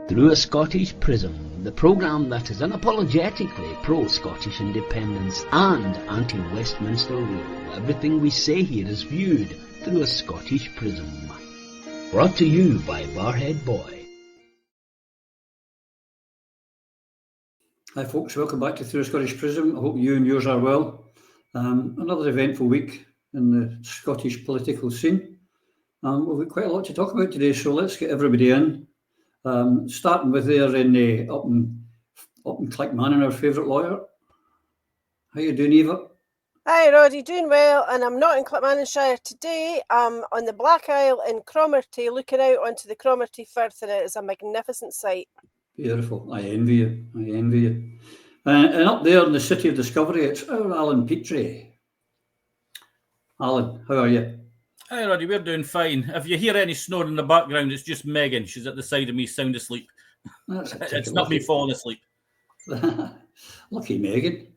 Through a Scottish Prism, the programme that is unapologetically pro-Scottish independence and anti-Westminster rule. Everything we say here is viewed through a Scottish prism. Brought to you by Barhead Boy. Hi folks, welcome back to Through a Scottish Prism. I hope you and yours are well. Another eventful week in the Scottish political scene. We've got quite a lot to talk about today, so let's get everybody in. Starting with there in up in Clickmannon, our favourite lawyer. How you doing, Eva? Hi Roddy, doing well, and I'm not in Clickmannonshire today. I'm on the Black Isle in Cromarty, looking out onto the Cromarty Firth, and it is a magnificent sight. Beautiful. I envy you. And up there in the City of Discovery, it's our Alan Petrie. Alan, how are you? Hi Roddy, we're doing fine. If you hear any snoring in the background, it's just Megan. She's at the side of me, sound asleep. It's not me falling asleep. Lucky Megan.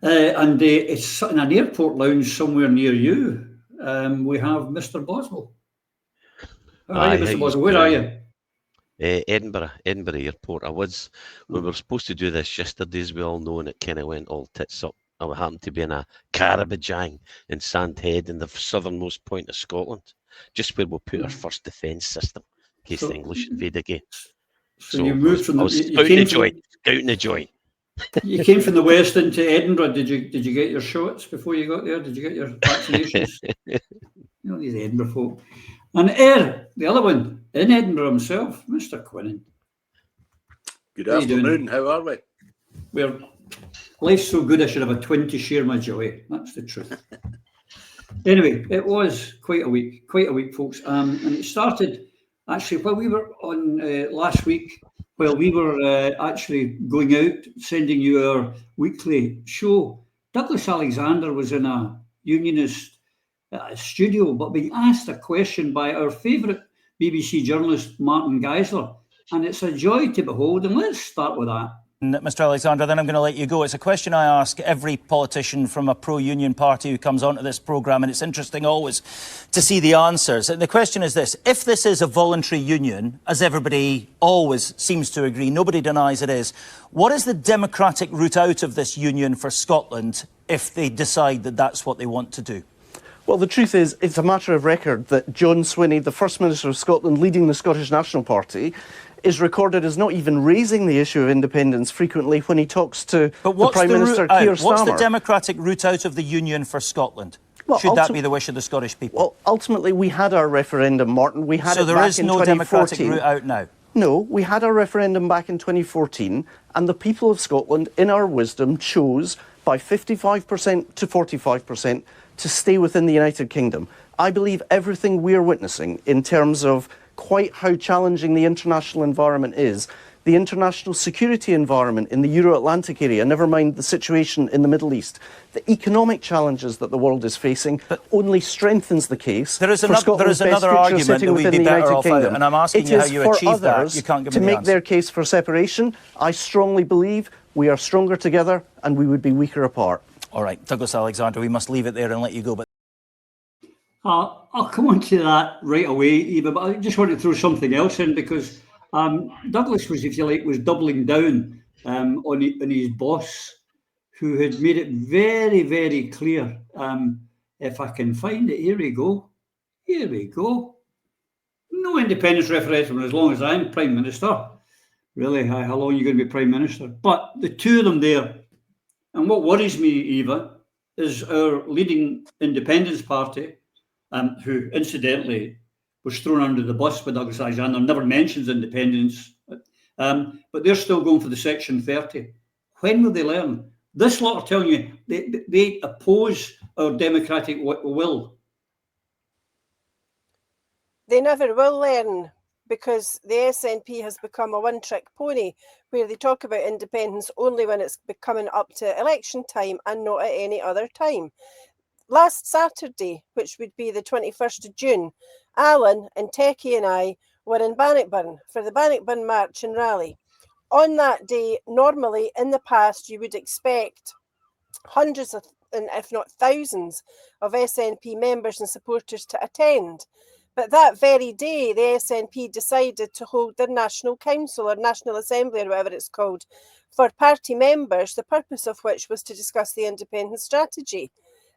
And it's in an airport lounge somewhere near you. We have Mr. Boswell. How are you, Mr. Boswell? Where are you? Edinburgh Airport. We were supposed to do this yesterday, as we all know, and it kind of went all tits up. I happened to be in a Carabajang in Sandhead, in the southernmost point of Scotland, just where we'll put our first defence system in case the English invade again. So you moved from I was scouting the joint. You came from the west into Edinburgh. Did you get your shots before you got there? Did you get your vaccinations? These Edinburgh folk. And the other one, in Edinburgh himself, Mr. Quinnan. Good afternoon. How are we? Life's so good I should have a twin to share my joy. That's the truth. Anyway, it was quite a week, folks. And it started actually while we were on last week, while we were actually going out, sending you our weekly show. Douglas Alexander was in a unionist studio, but being asked a question by our favourite BBC journalist, Martin Geisler. And it's a joy to behold. And let's start with that. Mr. Alexander, then I'm going to let you go. It's a question I ask every politician from a pro-union party who comes onto this programme, and it's interesting always to see the answers. And the question is this: if this is a voluntary union, as everybody always seems to agree, nobody denies it is, what is the democratic route out of this union for Scotland if they decide that that's what they want to do? Well, the truth is, it's a matter of record that John Swinney, the First Minister of Scotland, leading the Scottish National Party, is recorded as not even raising the issue of independence frequently when he talks to the Prime Minister Keir Starmer. What's the democratic route out of the union for Scotland? Well, should that be the wish of the Scottish people? Well, ultimately, we had our referendum, Martin. We had so there is no democratic route out now? No, we had our referendum back in 2014, and the people of Scotland, in our wisdom, chose by 55% to 45% to stay within the United Kingdom. I believe everything we're witnessing in terms of quite how challenging the international environment is, the international security environment in the Euro-Atlantic area, never mind the situation in the Middle East, the economic challenges that the world is facing, only strengthens the case. There is another argument that we'd be better off out, and I'm asking you how you achieve that. You can't give me the answer. To make their case for separation, I strongly believe we are stronger together and we would be weaker apart. All right, Douglas Alexander, we must leave it there and let you go. But I'll come on to that right away, Eva, but I just want to throw something else in because Douglas was, if you like, was doubling down on his boss, who had made it very, very clear. If I can find it, here we go. No independence referendum as long as I'm Prime Minister. Really, how long are you going to be Prime Minister? But the two of them there, and what worries me, Eva, is our leading independence party, who incidentally was thrown under the bus by Douglas Alexander, never mentions independence, but they're still going for the Section 30. When will they learn? This lot are telling you they oppose our democratic will. They never will learn, because the SNP has become a one-trick pony where they talk about independence only when it's coming up to election time and not at any other time. Last Saturday, which would be the 21st of June, Alan and Techie and I were in Bannockburn for the Bannockburn March and Rally. On that day, normally in the past, you would expect hundreds of, if not thousands, of SNP members and supporters to attend. But that very day, the SNP decided to hold their National Council or National Assembly or whatever it's called for party members, the purpose of which was to discuss the independence strategy.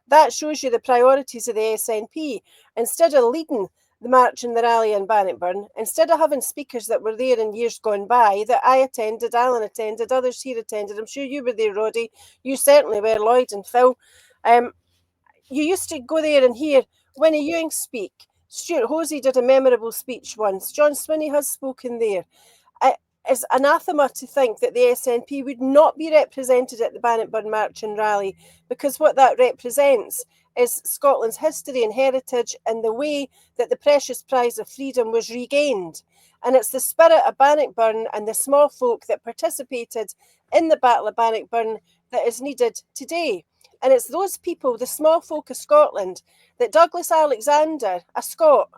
That shows you the priorities of the SNP. Instead of leading the march and the rally in Bannockburn, instead of having speakers that were there in years gone by, that I attended, Alan attended, others here attended, I'm sure you were there, Roddy, you certainly were, Lloyd and Phil, you used to go there and hear Winnie Ewing speak. Stuart Hosey did a memorable speech once. John Swinney has spoken there. It's anathema to think that the SNP would not be represented at the Bannockburn March and Rally, because what that represents is Scotland's history and heritage and the way that the precious prize of freedom was regained. And it's the spirit of Bannockburn and the small folk that participated in the Battle of Bannockburn that is needed today. And it's those people, the small folk of Scotland, that Douglas Alexander, a Scot,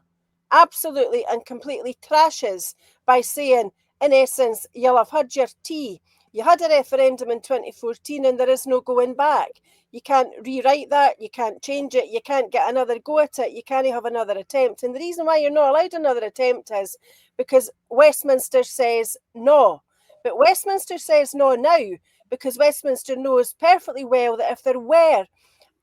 absolutely and completely trashes by saying, in essence, you'll have had your tea. You had a referendum in 2014 and there is no going back. You can't rewrite that. You can't change it. You can't get another go at it. You can't have another attempt. And the reason why you're not allowed another attempt is because Westminster says no. But Westminster says no now because Westminster knows perfectly well that if there were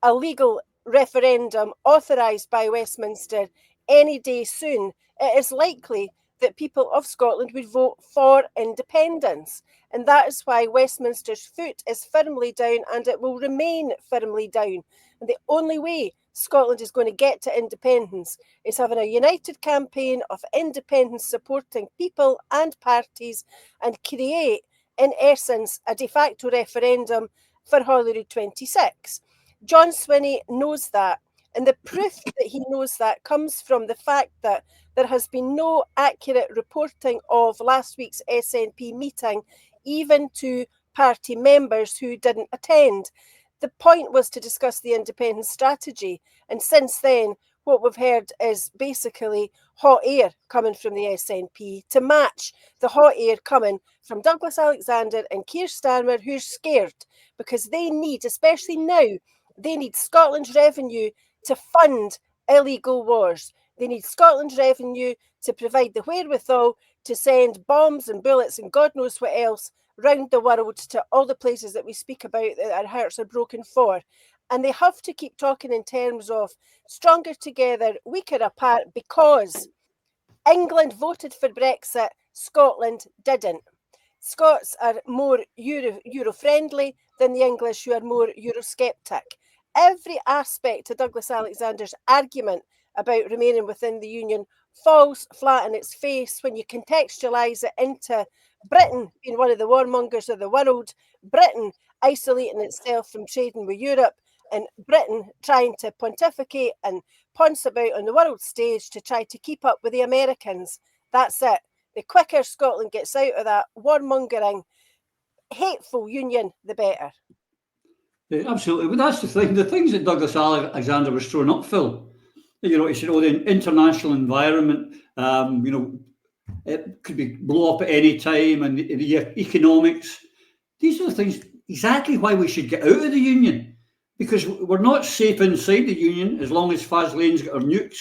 a legal referendum authorised by Westminster any day soon, it is likely that people of Scotland would vote for independence. And that is why Westminster's foot is firmly down and it will remain firmly down. And the only way Scotland is going to get to independence is having a united campaign of independence supporting people and parties and create, in essence, a de facto referendum for Holyrood 26. John Swinney knows that. And the proof that he knows that comes from the fact that there has been no accurate reporting of last week's SNP meeting, even to party members who didn't attend. The point was to discuss the independence strategy. And since then, what we've heard is basically hot air coming from the SNP to match the hot air coming from Douglas Alexander and Keir Starmer, who's scared because they need, especially now, they need Scotland's revenue to fund illegal wars. They need Scotland's revenue to provide the wherewithal to send bombs and bullets and God knows what else round the world to all the places that we speak about that our hearts are broken for. And they have to keep talking in terms of stronger together, weaker apart, because England voted for Brexit, Scotland didn't. Scots are more Euro-friendly than the English, who are more Eurosceptic. Every aspect of Douglas Alexander's argument about remaining within the Union falls flat in its face when you contextualise it into Britain being one of the warmongers of the world, Britain isolating itself from trading with Europe, and Britain trying to pontificate and ponce about on the world stage to try to keep up with the Americans. That's it. The quicker Scotland gets out of that warmongering, hateful union, the better. Yeah, absolutely. But that's the thing. The things that Douglas Alexander was throwing up, Phil, he said, the international environment, it could be blow up at any time, and the economics. These are the things exactly why we should get out of the union, because we're not safe inside the union as long as Faslane's got our nukes.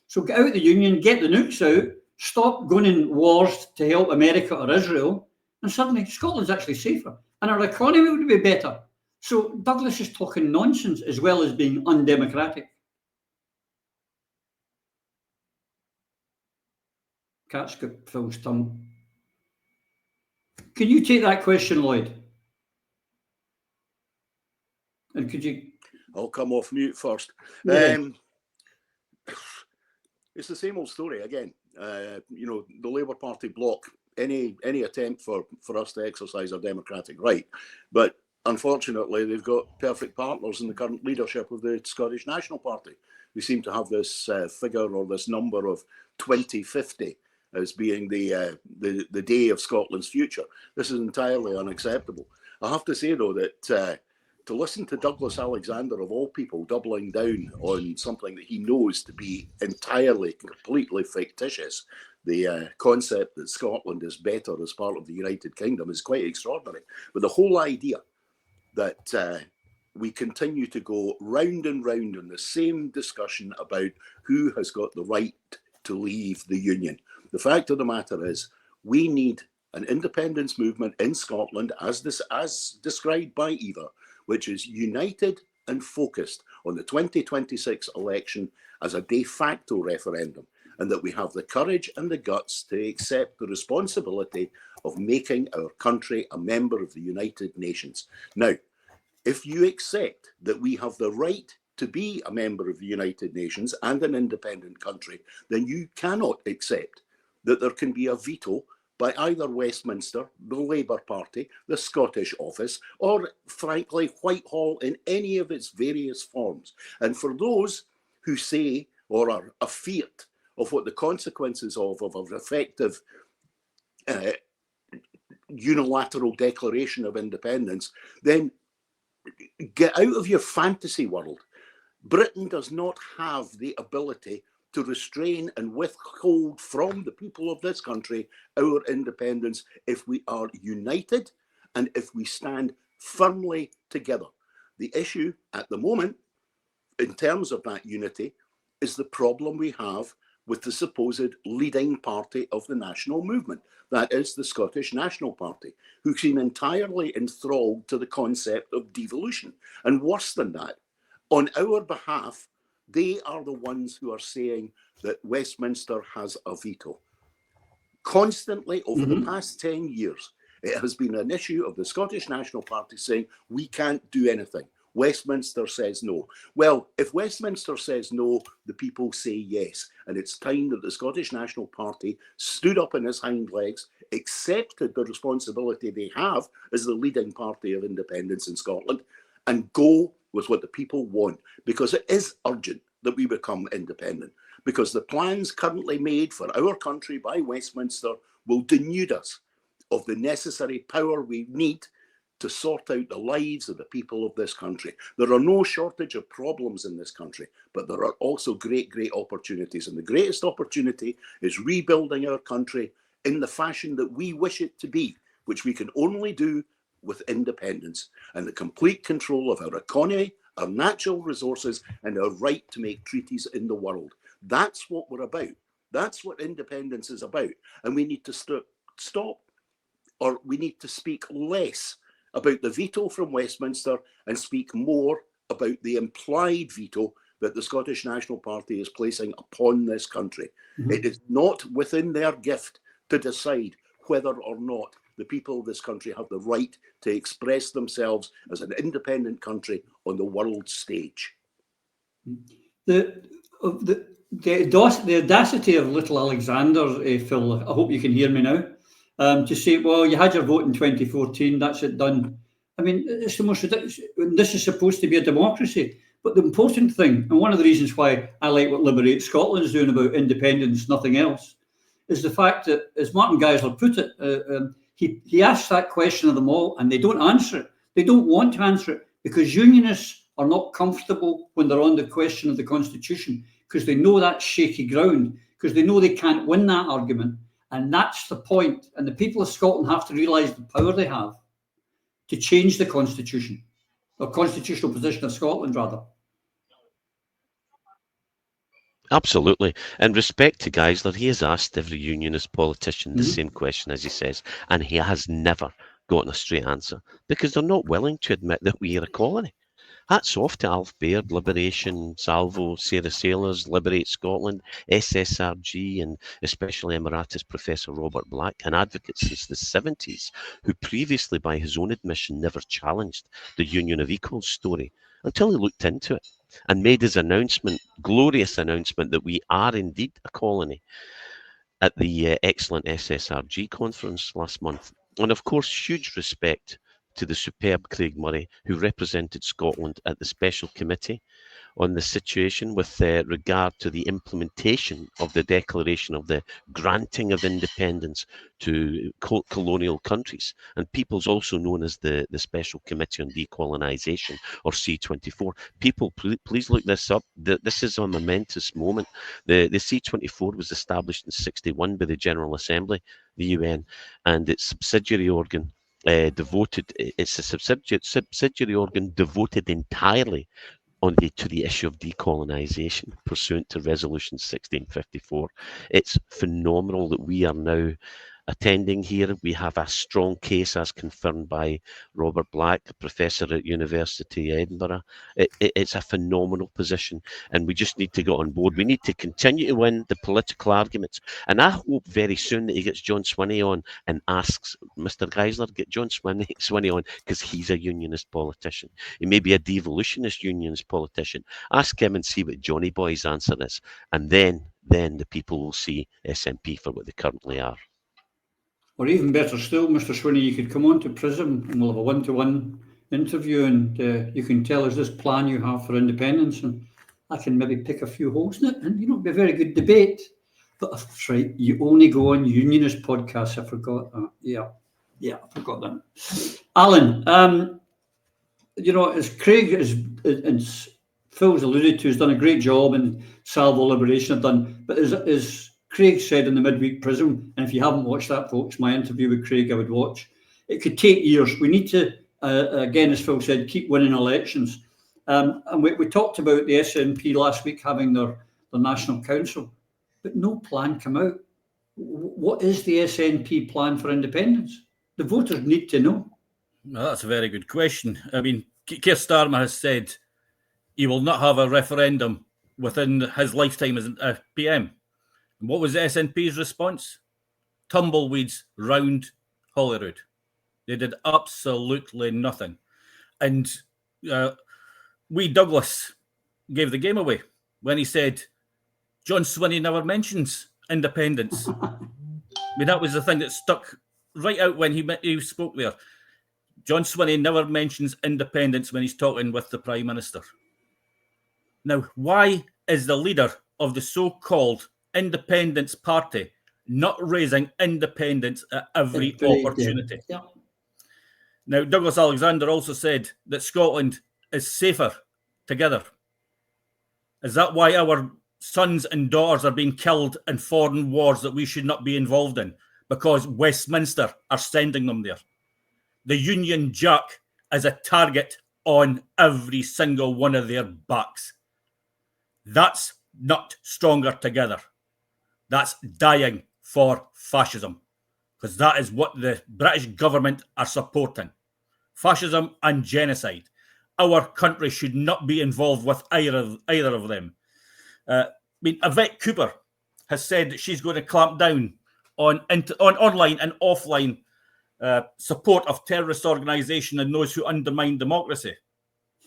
So get out of the union, get the nukes out, stop going in wars to help America or Israel, and suddenly Scotland's actually safer, and our economy would be better. So Douglas is talking nonsense as well as being undemocratic. Cat's got Phil's tongue. Can you take that question, Lloyd? And could you? I'll come off mute first. Yeah. It's the same old story again. The Labour Party block any attempt for us to exercise our democratic right, but unfortunately, they've got perfect partners in the current leadership of the Scottish National Party. We seem to have this figure or this number of 2050 as being the day of Scotland's future. This is entirely unacceptable. I have to say, though, that to listen to Douglas Alexander, of all people, doubling down on something that he knows to be entirely, completely fictitious, the concept that Scotland is better as part of the United Kingdom, is quite extraordinary. But the whole idea that we continue to go round and round in the same discussion about who has got the right to leave the Union. The fact of the matter is, we need an independence movement in Scotland, as described by Eva, which is united and focused on the 2026 election as a de facto referendum, and that we have the courage and the guts to accept the responsibility of making our country a member of the United Nations. Now, if you accept that we have the right to be a member of the United Nations and an independent country, then you cannot accept that there can be a veto by either Westminster, the Labour Party, the Scottish Office, or frankly, Whitehall in any of its various forms. And for those who say or are afeard of what the consequences of an effective unilateral declaration of independence, then get out of your fantasy world. Britain does not have the ability to restrain and withhold from the people of this country our independence if we are united and if we stand firmly together. The issue at the moment, in terms of that unity, is the problem we have with the supposed leading party of the national movement. That is the Scottish National Party, who seem entirely enthralled to the concept of devolution. And worse than that, on our behalf, they are the ones who are saying that Westminster has a veto. Constantly over the past 10 years, it has been an issue of the Scottish National Party saying, we can't do anything. Westminster says no. Well, if Westminster says no, the people say yes. And it's time that the Scottish National Party stood up on its hind legs, accepted the responsibility they have as the leading party of independence in Scotland, and go with what the people want. Because it is urgent that we become independent. Because the plans currently made for our country by Westminster will denude us of the necessary power we need to sort out the lives of the people of this country. There are no shortage of problems in this country, but there are also great, great opportunities. And the greatest opportunity is rebuilding our country in the fashion that we wish it to be, which we can only do with independence and the complete control of our economy, our natural resources, and our right to make treaties in the world. That's what we're about. That's what independence is about. And we need to stop, or we need to speak less about the veto from Westminster and speak more about the implied veto that the Scottish National Party is placing upon this country. It is not within their gift to decide whether or not the people of this country have the right to express themselves as an independent country on the world stage. The audacity of little Alexander, Phil, I hope you can hear me now, to say, well, you had your vote in 2014, that's it done. I mean, it's the most ridiculous. This is supposed to be a democracy. But the important thing, and one of the reasons why I like what Liberate Scotland is doing about independence, nothing else, is the fact that, as Martin Geisler put it, he asks that question of them all, and they don't answer it. They don't want to answer it because unionists are not comfortable when they're on the question of the Constitution, because they know that's shaky ground, because they know they can't win that argument. And that's the point. And the people of Scotland have to realise the power they have to change the Constitution, or constitutional position of Scotland, rather. Absolutely. In respect to Geisler, he has asked every unionist politician the same question, as he says, and he has never gotten a straight answer because they're not willing to admit that we are a colony. Hats off to Alf Baird, Liberation, Salvo, Sarah Sailors, Liberate Scotland, SSRG, and especially Emeritus Professor Robert Black, an advocate since the 70s, who previously, by his own admission, never challenged the Union of Equals story until he looked into it and made his announcement, glorious announcement, that we are indeed a colony at the excellent SSRG conference last month. And of course, huge respect to the superb Craig Murray, who represented Scotland at the special committee on the situation with regard to the implementation of the declaration of the granting of independence to colonial countries, and peoples also known as the Special Committee on Decolonisation, or C24. People, please look this up. This is a momentous moment. The C24 was established in 1961 by the General Assembly, the UN, and its subsidiary organ it's a subsidiary organ devoted entirely to the issue of decolonisation pursuant to Resolution 1654. It's phenomenal that we are now attending here. We have a strong case as confirmed by Robert Black, professor at University of Edinburgh. It's a phenomenal position, and we just need to get on board. We need to continue to win the political arguments, and I hope very soon that he gets John Swinney on and asks Mr. Geisler, get John Swinney on, because he's a unionist politician. He may be a devolutionist unionist politician. Ask him and see what Johnny Boy's answer is, and then the people will see SNP for what they currently are. Or even better still, Mr. Swinney, you could come on to Prism and we'll have a one-to-one interview, and you can tell us this plan you have for independence, and I can maybe pick a few holes in it, and it'll be a very good debate. But that's right, you only go on unionist podcasts. I forgot that. Yeah, I forgot that. Alan, as Craig and Phil's alluded to, has done a great job, and Salvo Liberation have done, but as Craig said in the midweek Prism, and if you haven't watched that, folks, my interview with Craig, I would watch. It could take years. We need to, again, as Phil said, keep winning elections. And we talked about the SNP last week having their National Council, but no plan come out. What is the SNP plan for independence? The voters need to know. Well, that's a very good question. I mean, Keir Starmer has said he will not have a referendum within his lifetime as a PM. What was the SNP's response? Tumbleweeds round Holyrood. They did absolutely nothing. And Douglas gave the game away when he said, John Swinney never mentions independence. I mean, that was the thing that stuck right out when he spoke there. John Swinney never mentions independence when he's talking with the Prime Minister. Now, why is the leader of the so-called Independence Party not raising independence at every opportunity? Yeah. Now, Douglas Alexander also said that Scotland is safer together. Is that why our sons and daughters are being killed in foreign wars that we should not be involved in? Because Westminster are sending them there. The Union Jack is a target on every single one of their backs. That's not stronger together. That's dying for fascism, because that is what the British government are supporting. Fascism and genocide. Our country should not be involved with either of them. I mean, Yvette Cooper has said that she's going to clamp down on online and offline support of terrorist organisation and those who undermine democracy.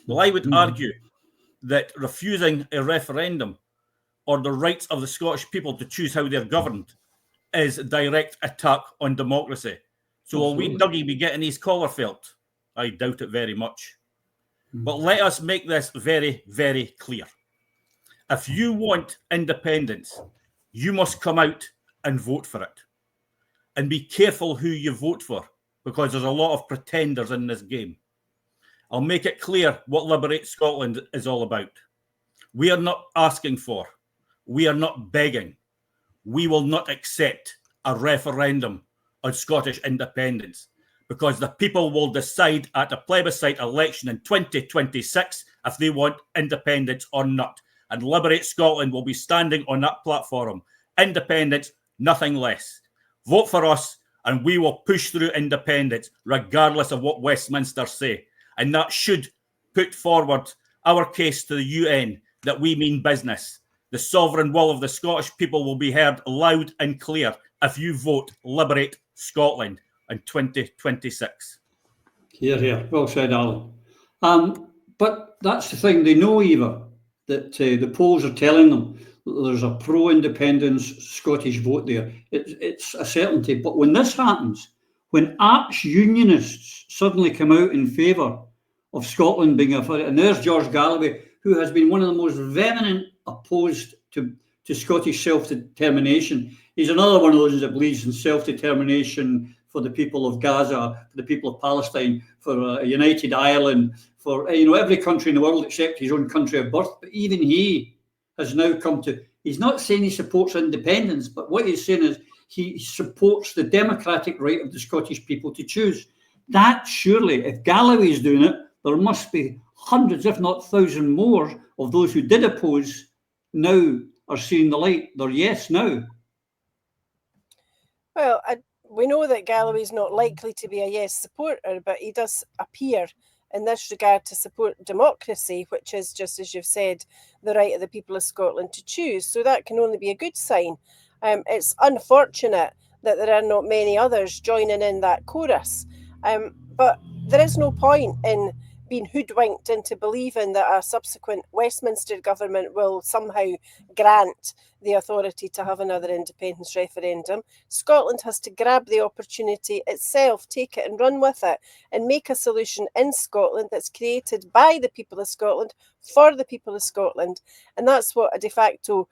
Well, I would argue that refusing a referendum or the rights of the Scottish people to choose how they're governed is a direct attack on democracy. So will we, Dougie, be getting his collar felt? I doubt it very much. But let us make this very, very clear. If you want independence, you must come out and vote for it. And be careful who you vote for, because there's a lot of pretenders in this game. I'll make it clear what Liberate Scotland is all about. We are not asking for, we are not begging, we will not accept a referendum on Scottish independence, because the people will decide at a plebiscite election in 2026 if they want independence or not. And Liberate Scotland will be standing on that platform. Independence, nothing less. Vote for us and we will push through independence regardless of what Westminster say. And that should put forward our case to the UN that we mean business. The sovereign will of the Scottish people will be heard loud and clear if you vote Liberate Scotland in 2026. Here. Well said, Alan. But that's the thing. They know, Eva, that the polls are telling them that there's a pro-independence Scottish vote there. It's a certainty. But when this happens, when arch-unionists suddenly come out in favour of Scotland being and there's George Galloway, who has been one of the most vehement opposed to Scottish self-determination. He's another one of those that believes in self-determination for the people of Gaza, for the people of Palestine, for a united Ireland, for every country in the world except his own country of birth. But even he has now come to, he's not saying he supports independence, but what he's saying is he supports the democratic right of the Scottish people to choose. That surely, if Galloway is doing it, there must be hundreds, if not thousands more of those who did oppose now are seeing the light. They're yes now. Well, we know that Galloway's not likely to be a yes supporter, but he does appear in this regard to support democracy, which is, just as you've said, the right of the people of Scotland to choose. So that can only be a good sign. It's unfortunate that there are not many others joining in that chorus. But there is no point in being hoodwinked into believing that a subsequent Westminster government will somehow grant the authority to have another independence referendum. Scotland has to grab the opportunity itself, take it and run with it, and make a solution in Scotland that's created by the people of Scotland for the people of Scotland. And that's what a de facto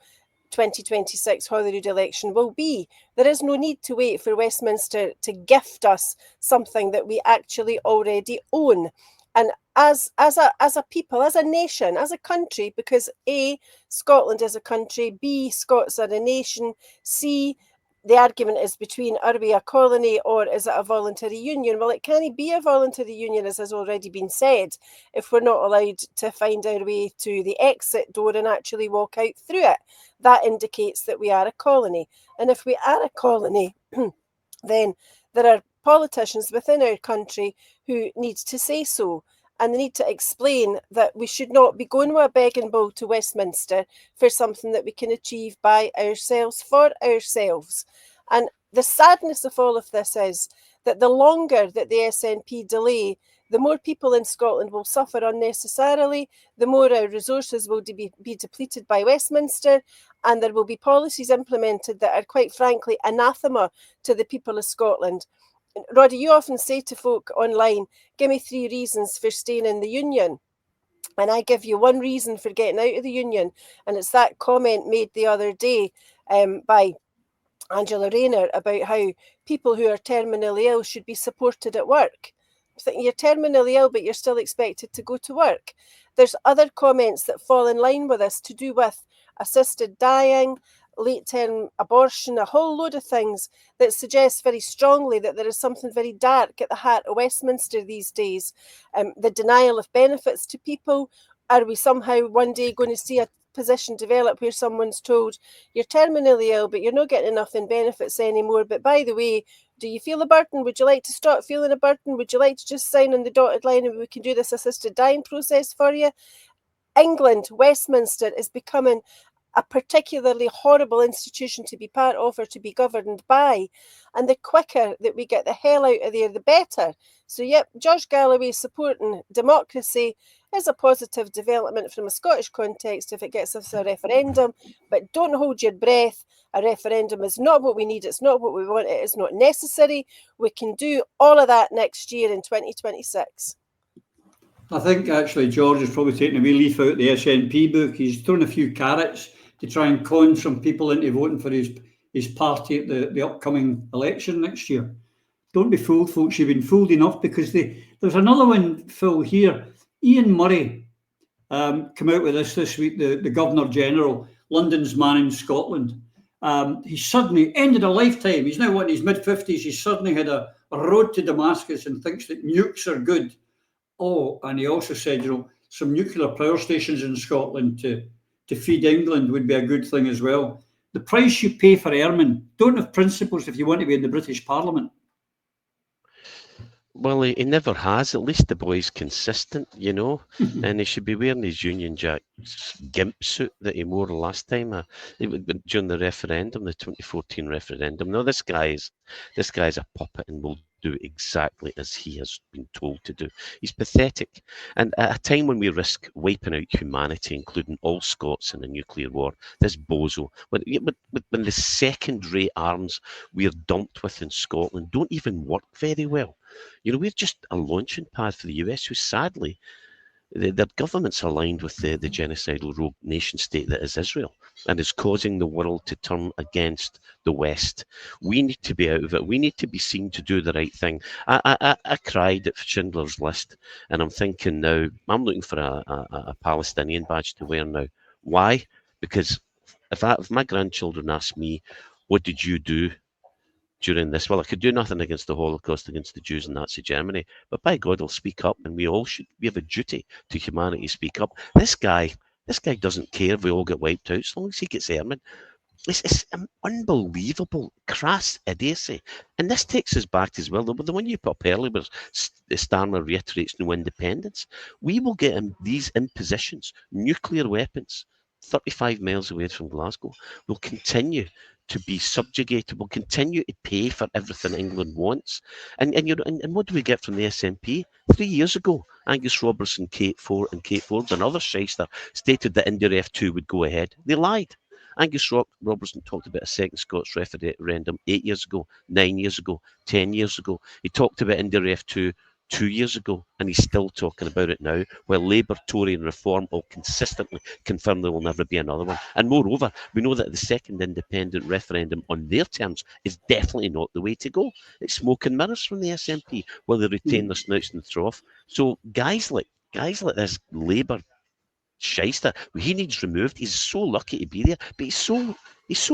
2026 Holyrood election will be. There is no need to wait for Westminster to gift us something that we actually already own. And as a people, as a nation, as a country, because A, Scotland is a country, B, Scots are a nation, C, the argument is between, are we a colony or is it a voluntary union? Well, it can't be a voluntary union, as has already been said, if we're not allowed to find our way to the exit door and actually walk out through it. That indicates that we are a colony. And if we are a colony, then there are politicians within our country who need to say so. And they need to explain that we should not be going with a begging bowl to Westminster for something that we can achieve by ourselves, for ourselves. And the sadness of all of this is that the longer that the SNP delay, the more people in Scotland will suffer unnecessarily, the more our resources will be depleted by Westminster, and there will be policies implemented that are, quite frankly, anathema to the people of Scotland. Roddy, you often say to folk online, give me 3 reasons for staying in the union. And I give you 1 reason for getting out of the union. And it's that comment made the other day by Angela Rayner about how people who are terminally ill should be supported at work. I'm thinking, you're terminally ill, but you're still expected to go to work. There's other comments that fall in line with this to do with assisted dying, late-term abortion, a whole load of things that suggest very strongly that there is something very dark at the heart of Westminster these days. The denial of benefits to people. Are we somehow one day going to see a position develop where someone's told, you're terminally ill, but you're not getting enough in benefits anymore, but by the way, do you feel a burden? Would you like to stop feeling a burden? Would you like to just sign on the dotted line and we can do this assisted dying process for you? England, Westminster is becoming a particularly horrible institution to be part of or to be governed by. And the quicker that we get the hell out of there, the better. So, yep, George Galloway supporting democracy is a positive development from a Scottish context if it gets us a referendum. But don't hold your breath. A referendum is not what we need. It's not what we want. It is not necessary. We can do all of that next year in 2026. I think actually George is probably taking a wee leaf out of the SNP book. He's thrown a few carrots to try and con some people into voting for his party at the upcoming election next year. Don't be fooled, folks. You've been fooled enough, because there's another one, Phil, here. Ian Murray came out with this week, the Governor-General, London's man in Scotland. He suddenly ended a lifetime. He's now in his mid-50s. He suddenly had a road to Damascus and thinks that nukes are good. Oh, and he also said, some nuclear power stations in Scotland to feed England would be a good thing as well. The price you pay for ermine. Don't have principles if you want to be in the British Parliament. Well, he never has. At least the boy's consistent, and he should be wearing his Union Jack gimp suit that he wore last time during the referendum, the 2014 referendum. No, this guy's a puppet and will do exactly as he has been told to do. He's pathetic. And at a time when we risk wiping out humanity, including all Scots in a nuclear war, this bozo, when the second-rate arms we're dumped with in Scotland don't even work very well. We're just a launching pad for the US, who sadly, their government's aligned with the genocidal rogue nation state that is Israel, and is causing the world to turn against the West. We need to be out of it. We need to be seen to do the right thing. I cried at Schindler's List, and I'm thinking now, I'm looking for a Palestinian badge to wear now. Why? Because if my grandchildren ask me, what did you do during this. Well, I could do nothing against the Holocaust, against the Jews in Nazi Germany, but by God, I'll speak up, and we have a duty to humanity to speak up. This guy doesn't care if we all get wiped out, as long as he gets airmen. It's unbelievable, crass idiocy. And this takes us back as well, the one you put up earlier, where Starmer reiterates no independence. We will get these impositions, nuclear weapons, 35 miles away from Glasgow, will continue to be subjugated, will continue to pay for everything England wants. And what do we get from the SNP? 3 years ago, Angus Robertson, Kate Forbes, another shyster, stated that India F2 would go ahead. They lied. Angus Robertson talked about a second Scots referendum 8 years ago, 9 years ago, 10 years ago. He talked about India F2 2 years ago, and he's still talking about it now, while Labour, Tory and Reform all consistently confirm there will never be another one. And moreover, we know that the second independent referendum on their terms is definitely not the way to go. It's smoke and mirrors from the SNP, while they retain their snouts in the trough. So guys like this Labour shyster, he needs removed. He's so lucky to be there, but he's so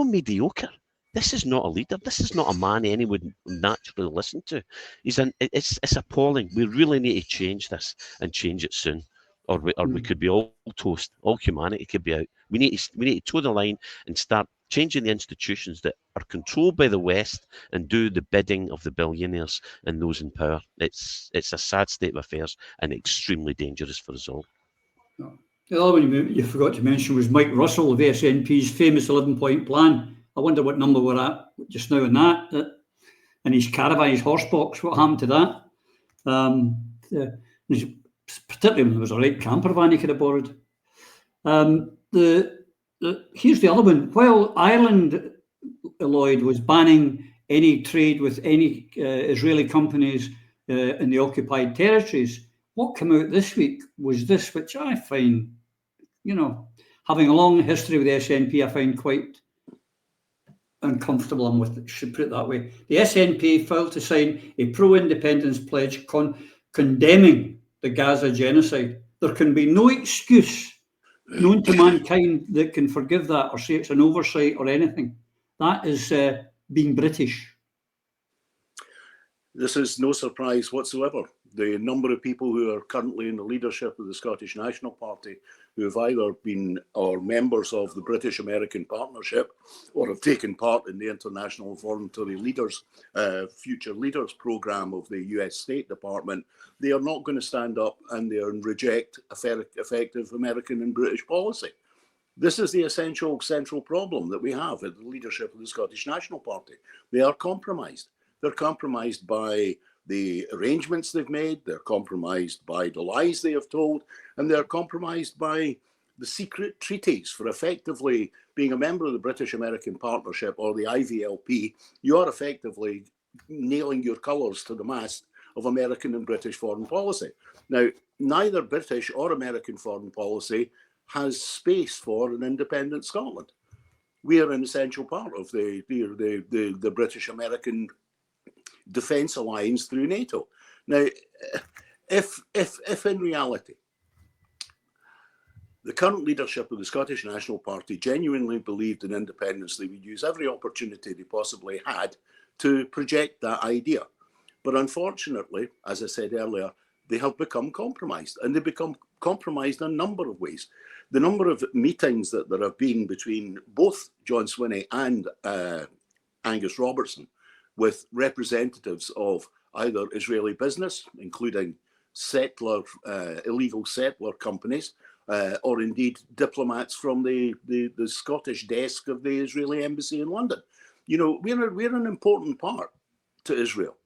mediocre. This is not a leader. This is not a man anyone would naturally listen to. It's appalling. We really need to change this, and change it soon, or we could be all toast. All humanity could be out. We need to toe the line and start changing the institutions that are controlled by the West and do the bidding of the billionaires and those in power. It's a sad state of affairs and extremely dangerous for us all. No. The other one you forgot to mention was Mike Russell of the SNP's famous 11-point plan. I wonder what number we're at just now on that. And his caravan, his horse box, what happened to that? Particularly when there was a right camper van he could have borrowed. Here's the other one. While Ireland, Lloyd, was banning any trade with any Israeli companies in the occupied territories, what came out this week was this, which I find, having a long history with the SNP, I find quite uncomfortable. Should put it that way. The SNP failed to sign a pro-independence pledge condemning the Gaza genocide. There can be no excuse known to mankind that can forgive that or say it's an oversight or anything. That is being British. This is no surprise whatsoever. The number of people who are currently in the leadership of the Scottish National Party who have either been or members of the British-American Partnership or have taken part in the International Voluntary Leaders, Future Leaders Programme of the US State Department, they are not going to stand up and reject effective American and British policy. This is the essential central problem that we have at the leadership of the Scottish National Party. They are compromised. They're compromised by the arrangements they've made, they're compromised by the lies they have told, and they're compromised by the secret treaties. For effectively being a member of the British-American Partnership or the IVLP, you are effectively nailing your colours to the mast of American and British foreign policy. Now, neither British or American foreign policy has space for an independent Scotland. We are an essential part of the British-American defence alliance through NATO. Now, if in reality the current leadership of the Scottish National Party genuinely believed in independence, they would use every opportunity they possibly had to project that idea. But unfortunately, as I said earlier, they have become compromised, and they become compromised in a number of ways. The number of meetings that there have been between both John Swinney and Angus Robertson with representatives of either Israeli business, including illegal settler companies, or indeed diplomats from the Scottish desk of the Israeli embassy in London. We're an important part to Israel,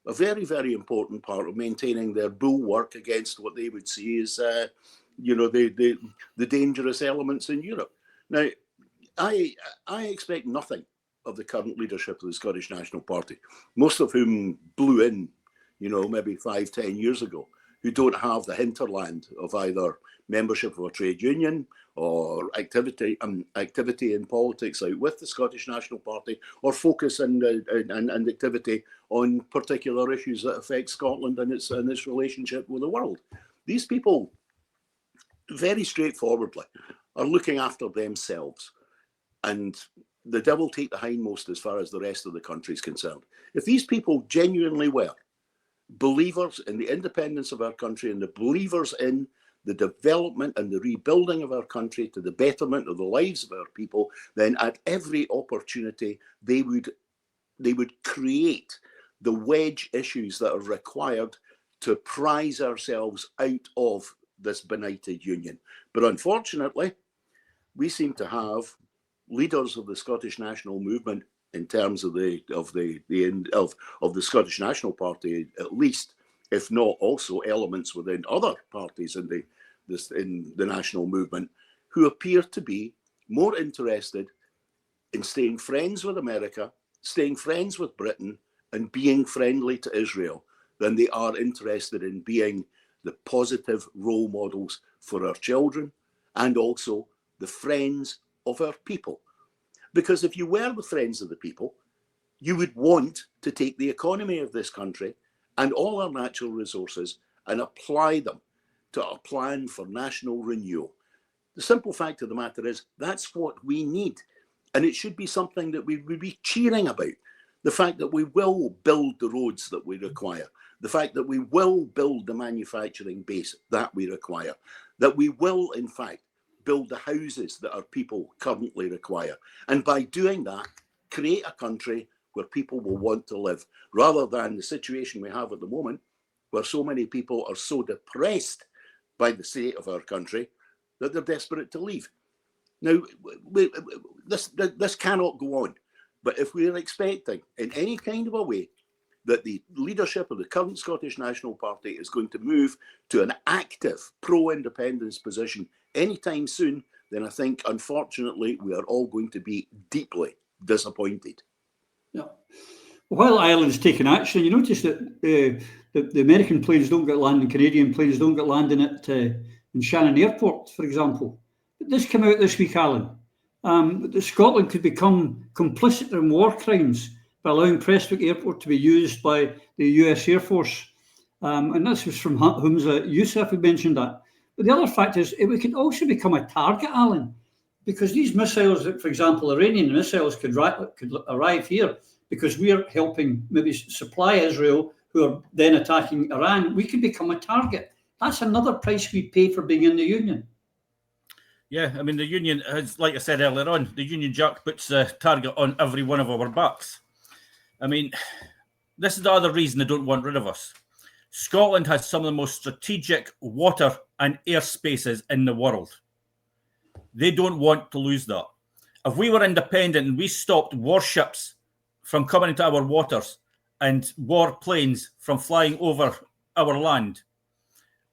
a very, very important part of maintaining their bulwark against what they would see as, the dangerous elements in Europe. Now, I expect nothing of the current leadership of the Scottish National Party, most of whom blew in, maybe 5-10 years ago, who don't have the hinterland of either membership of a trade union or activity in politics out with the Scottish National Party, or focus and activity on particular issues that affect Scotland and its relationship with the world. These people, very straightforwardly, are looking after themselves. And the devil take the hindmost as far as the rest of the country is concerned. If these people genuinely were believers in the independence of our country and the believers in the development and the rebuilding of our country to the betterment of the lives of our people, then at every opportunity they would create the wedge issues that are required to prize ourselves out of this benighted union. But unfortunately, we seem to have leaders of the Scottish National Movement, in terms of the Scottish National Party, at least, if not also elements within other parties in the national movement, who appear to be more interested in staying friends with America, staying friends with Britain, and being friendly to Israel than they are interested in being the positive role models for our children and also the friends of our people. Because if you were the friends of the people, you would want to take the economy of this country and all our natural resources and apply them to a plan for national renewal. The simple fact of the matter is that's what we need. And it should be something that we would be cheering about. The fact that we will build the roads that we require, the fact that we will build the manufacturing base that we require, that we will, in fact, build the houses that our people currently require. And by doing that, create a country where people will want to live, rather than the situation we have at the moment, where so many people are so depressed by the state of our country that they're desperate to leave. Now, this cannot go on. But if we're expecting in any kind of a way that the leadership of the current Scottish National Party is going to move to an active pro-independence position anytime soon, then I think, unfortunately, we are all going to be deeply disappointed. Yeah. While Ireland's taking action, you notice that the American planes don't get landing, Canadian planes don't get landing at in Shannon Airport, for example. But this came out this week, Alan. That Scotland could become complicit in war crimes by allowing Prestwick Airport to be used by the US Air Force. And this was from Humza Yousaf, who mentioned that. But the other fact is, we could also become a target, Alan, because these missiles, for example, Iranian missiles could arrive here because we're helping maybe supply Israel, who are then attacking Iran. We could become a target. That's another price we pay for being in the Union. Yeah, I mean, the Union has, like I said earlier on, the Union Jack puts a target on every one of our backs. I mean, this is the other reason they don't want rid of us. Scotland has some of the most strategic water and air spaces in the world. They don't want to lose that. If we were independent and we stopped warships from coming into our waters and war planes from flying over our land,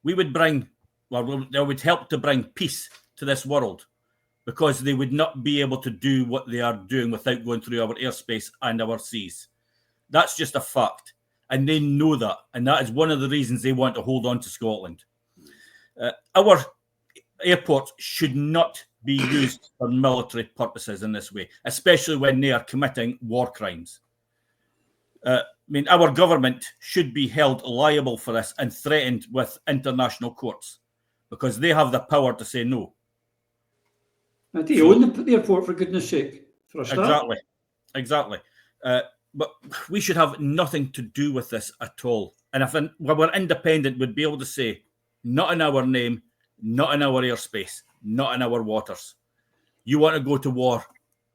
we would they would help to bring peace to this world, because they would not be able to do what they are doing without going through our airspace and our seas. That's just a fact. And they know that. And that is one of the reasons they want to hold on to Scotland. Our airports should not be used for military purposes in this way, especially when they are committing war crimes. I mean, our government should be held liable for this and threatened with international courts, because they have the power to say no. And they own the airport, for goodness sake. For a start. Exactly. But we should have nothing to do with this at all. And if when we're independent, we'd be able to say, not in our name, not in our airspace, not in our waters. You want to go to war,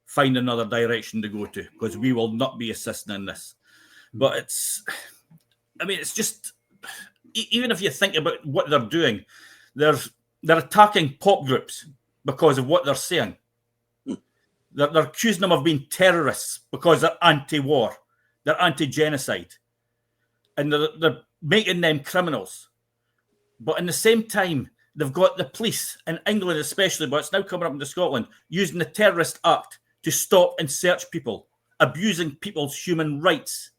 find another direction to go to, because we will not be assisting in this. But it's just, even if you think about what they're doing, they're attacking pop groups because of what they're saying. They're accusing them of being terrorists because they're anti-war, they're anti-genocide, and they're making them criminals. But in the same time, they've got the police in England especially, but it's now coming up into Scotland, using the Terrorist Act to stop and search people, abusing people's human rights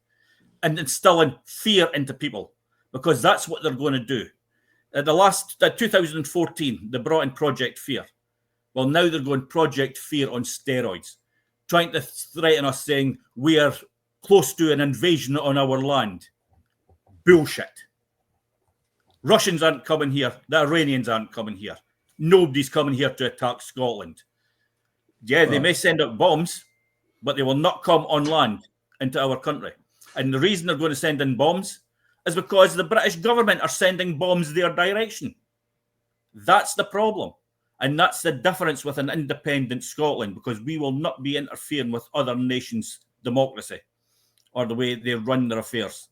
and instilling fear into people, because that's what they're going to do. 2014, they brought in Project Fear. Well, now they're going Project Fear on steroids, trying to threaten us, saying we are close to an invasion on our land. Bullshit. Russians aren't coming here. The Iranians aren't coming here. Nobody's coming here to attack Scotland. Yeah, they may send up bombs, but they will not come on land into our country. And the reason they're going to send in bombs is because the British government are sending bombs their direction. That's the problem. And that's the difference with an independent Scotland, because we will not be interfering with other nations' democracy or the way they run their affairs,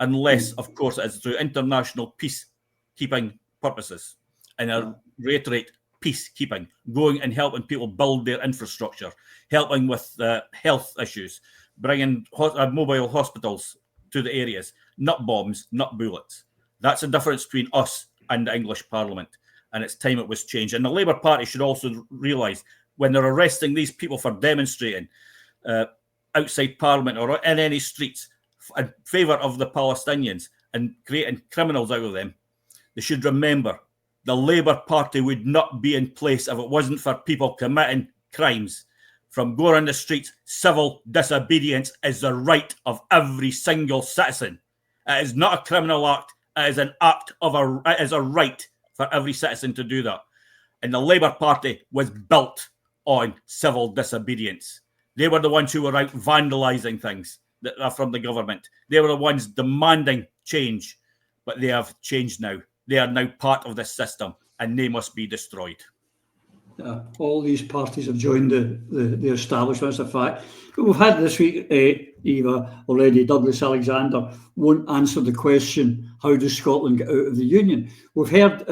unless, of course, it is through international peacekeeping purposes. And I reiterate, peacekeeping, going and helping people build their infrastructure, helping with health issues, bringing mobile hospitals to the areas, not bombs, not bullets. That's the difference between us and the English Parliament. And it's time it was changed. And the Labour Party should also realise, when they're arresting these people for demonstrating outside Parliament or in any streets in favour of the Palestinians and creating criminals out of them, they should remember the Labour Party would not be in place if it wasn't for people committing crimes. From going on the streets, civil disobedience is the right of every single citizen. It is not a criminal act. It is an act of it is a right for every citizen to do that. And the Labour Party was built on civil disobedience. They were the ones who were out vandalising things that are from the government. They were the ones demanding change, but they have changed now. They are now part of this system, and they must be destroyed. All these parties have joined the establishment, that's a fact. But we've had this week, Eva, already, Douglas Alexander won't answer the question, how does Scotland get out of the Union? We've heard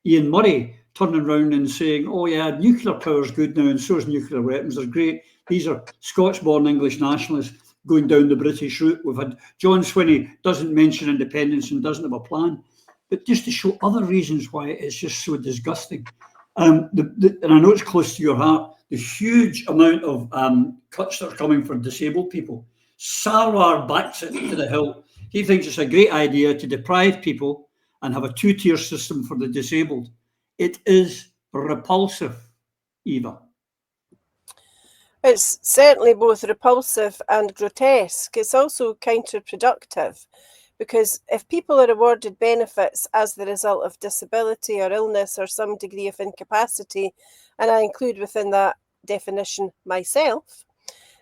Ian Murray turning around and saying, oh yeah, nuclear power is good now, and so is nuclear weapons. They're great. These are Scots-born English nationalists going down the British route. We've had John Swinney doesn't mention independence and doesn't have a plan. But just to show other reasons why it's just so disgusting. And I know it's close to your heart, the huge amount of cuts that are coming for disabled people. Sarwar backs it to the hilt. He thinks it's a great idea to deprive people and have a two-tier system for the disabled. It is repulsive, Eva. It's certainly both repulsive and grotesque. It's also counterproductive, because if people are awarded benefits as the result of disability or illness or some degree of incapacity, and I include within that definition myself,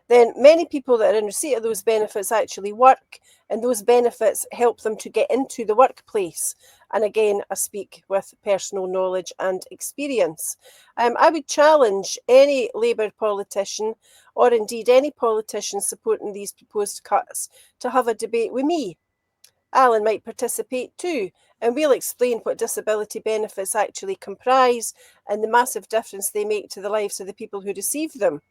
then many people that are in receipt of those benefits actually work, and those benefits help them to get into the workplace. And again, I speak with personal knowledge and experience. I would challenge any Labour politician, or indeed any politician supporting these proposed cuts, to have a debate with me. Alan might participate too, and we'll explain what disability benefits actually comprise and the massive difference they make to the lives of the people who receive them.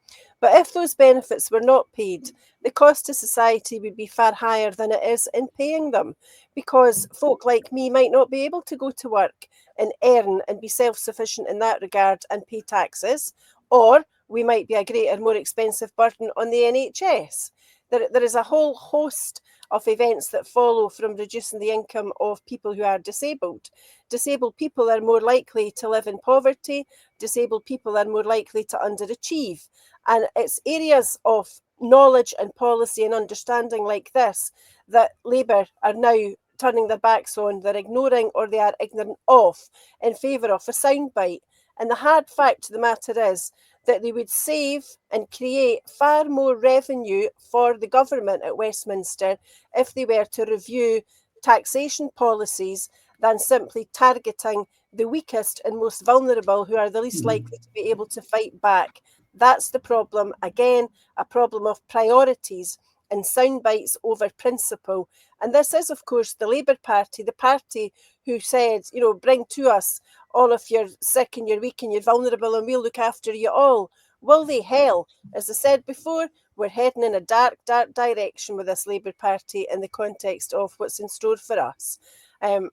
But if those benefits were not paid, the cost to society would be far higher than it is in paying them, because folk like me might not be able to go to work and earn and be self-sufficient in that regard and pay taxes, or we might be a greater, more expensive burden on the NHS. There is a whole host of events that follow from reducing the income of people who are disabled. Disabled people are more likely to live in poverty. Disabled people are more likely to underachieve. And it's areas of knowledge and policy and understanding like this that Labour are now turning their backs on, they're ignoring, or they are ignorant of, in favour of a soundbite. And the hard fact of the matter is that they would save and create far more revenue for the government at Westminster if they were to review taxation policies than simply targeting the weakest and most vulnerable, who are the least likely to be able to fight back. That's the problem. Again, a problem of priorities and sound bites over principle. And this is, of course, the Labour Party, the party who said, you know, bring to us all of your sick and your weak and you're vulnerable and we'll look after you all. Will they? Hell, as I said before, we're heading in a dark, dark direction with this Labour Party in the context of what's in store for us. And